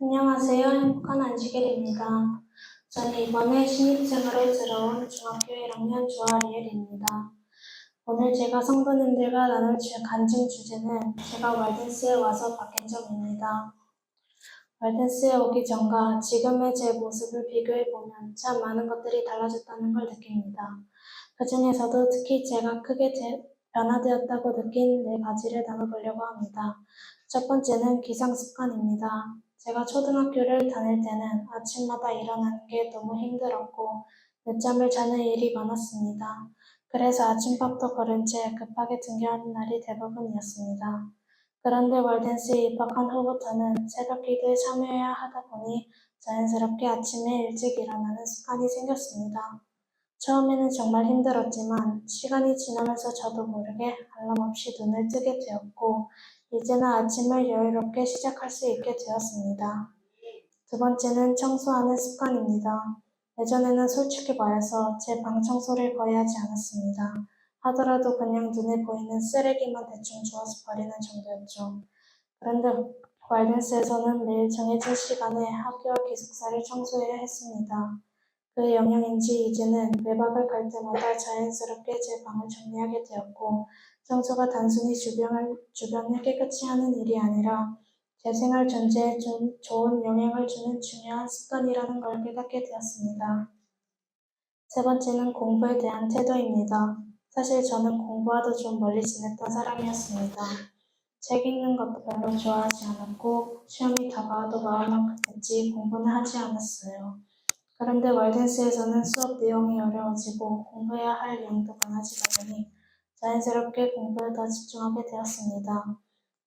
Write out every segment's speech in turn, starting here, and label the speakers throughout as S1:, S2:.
S1: 안녕하세요. 행복한 안식일입니다. 저는 이번에 신입생으로 들어온 중학교 1학년 조아리엘입니다. 오늘 제가 성도님들과 나눌 간증 주제는 제가 월든스에 와서 바뀐 점입니다. 월든스에 오기 전과 지금의 제 모습을 비교해보면 참 많은 것들이 달라졌다는 걸 느낍니다. 그 중에서도 특히 제가 크게 변화되었다고 느낀 4가지를 나눠보려고 합니다. 첫 번째는 기상 습관입니다. 제가 초등학교를 다닐 때는 아침마다 일어나는 게 너무 힘들었고 늦잠을 자는 일이 많았습니다. 그래서 아침밥도 거른 채 급하게 등교하는 날이 대부분이었습니다. 그런데 월든스에 입학한 후부터는 새벽 기도에 참여해야 하다 보니 자연스럽게 아침에 일찍 일어나는 습관이 생겼습니다. 처음에는 정말 힘들었지만 시간이 지나면서 저도 모르게 알람 없이 눈을 뜨게 되었고 이제는 아침을 여유롭게 시작할 수 있게 되었습니다. 두 번째는 청소하는 습관입니다. 예전에는 솔직히 말해서 제 방 청소를 거의 하지 않았습니다. 하더라도 그냥 눈에 보이는 쓰레기만 대충 주워서 버리는 정도였죠. 그런데 월든스에서는 매일 정해진 시간에 학교와 기숙사를 청소해야 했습니다. 그 영향인지 이제는 외박을 갈 때마다 자연스럽게 제 방을 정리하게 되었고 청소가 단순히 주변을 깨끗이 하는 일이 아니라 제 생활 전체에 좀 좋은 영향을 주는 중요한 습관이라는 걸 깨닫게 되었습니다. 세 번째는 공부에 대한 태도입니다. 사실 저는 공부와도 좀 멀리 지냈던 사람이었습니다. 책 읽는 것도 별로 좋아하지 않았고 시험이 다가와도 마음만 급했지 공부는 하지 않았어요. 그런데 월든스에서는 수업 내용이 어려워지고 공부해야 할 내용도 많아지다 보니 자연스럽게 공부에 더 집중하게 되었습니다.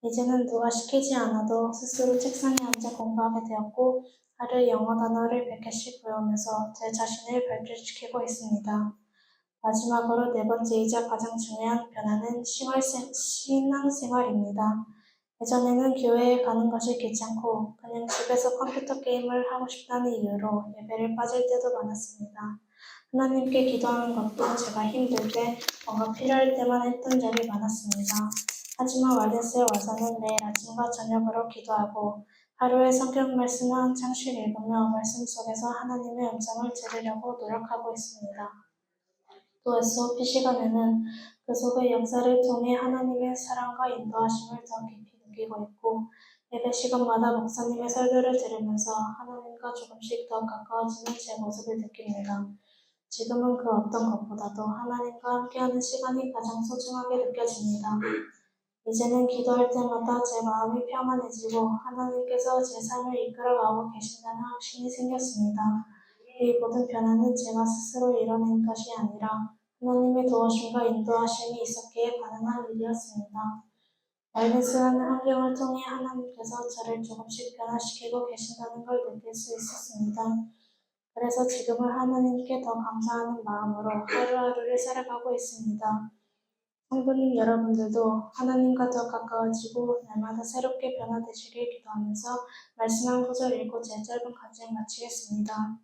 S1: 이제는 누가 시키지 않아도 스스로 책상에 앉아 공부하게 되었고 하루에 영어 단어를 100개씩 외우면서 제 자신을 발전시키고 있습니다. 마지막으로 4번째이자 가장 중요한 변화는 신앙생활입니다. 예전에는 교회에 가는 것이 귀찮고 그냥 집에서 컴퓨터 게임을 하고 싶다는 이유로 예배를 빠질 때도 많았습니다. 하나님께 기도하는 것도 제가 힘들 때 뭔가 필요할 때만 했던 적이 많았습니다. 하지만 월든스에 와서는 매일 아침과 저녁으로 기도하고 하루에 성경 말씀을 한 장씩 읽으며 말씀 속에서 하나님의 음성을 들으려고 노력하고 있습니다. 또 SOP 시간에는 그 속의 역사를 통해 하나님의 사랑과 인도하심을 더 깊이 느끼고 있고 예배 시간마다 목사님의 설교를 들으면서 하나님과 조금씩 더 가까워지는 제 모습을 느낍니다. 지금은 그 어떤 것보다도 하나님과 함께하는 시간이 가장 소중하게 느껴집니다. 이제는 기도할 때마다 제 마음이 평안해지고 하나님께서 제 삶을 이끌어가고 계신다는 확신이 생겼습니다. 이 모든 변화는 제가 스스로 이뤄낸 것이 아니라 하나님의 도와줌과 인도하심이 있었기에 가능한 일이었습니다. 월든스라는 환경을 통해 하나님께서 저를 조금씩 변화시키고 계신다는 걸 느낄 수 있었습니다. 그래서 지금은 하나님께 더 감사하는 마음으로 하루하루를 살아가고 있습니다. 성도님 여러분들도 하나님과 더 가까워지고 날마다 새롭게 변화되시길 기도하면서 말씀 한 구절 읽고 제 짧은 간증 마치겠습니다.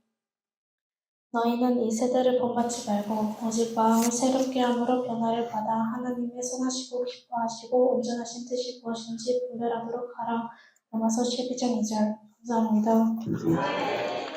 S1: 너희는 이 세대를 본받지 말고 오직 마음을 새롭게 함으로 변화를 받아 하나님의 선하시고 기뻐하시고 온전하신 뜻이 무엇인지 분별하도록 하라. 로마서 12장 2절. 감사합니다.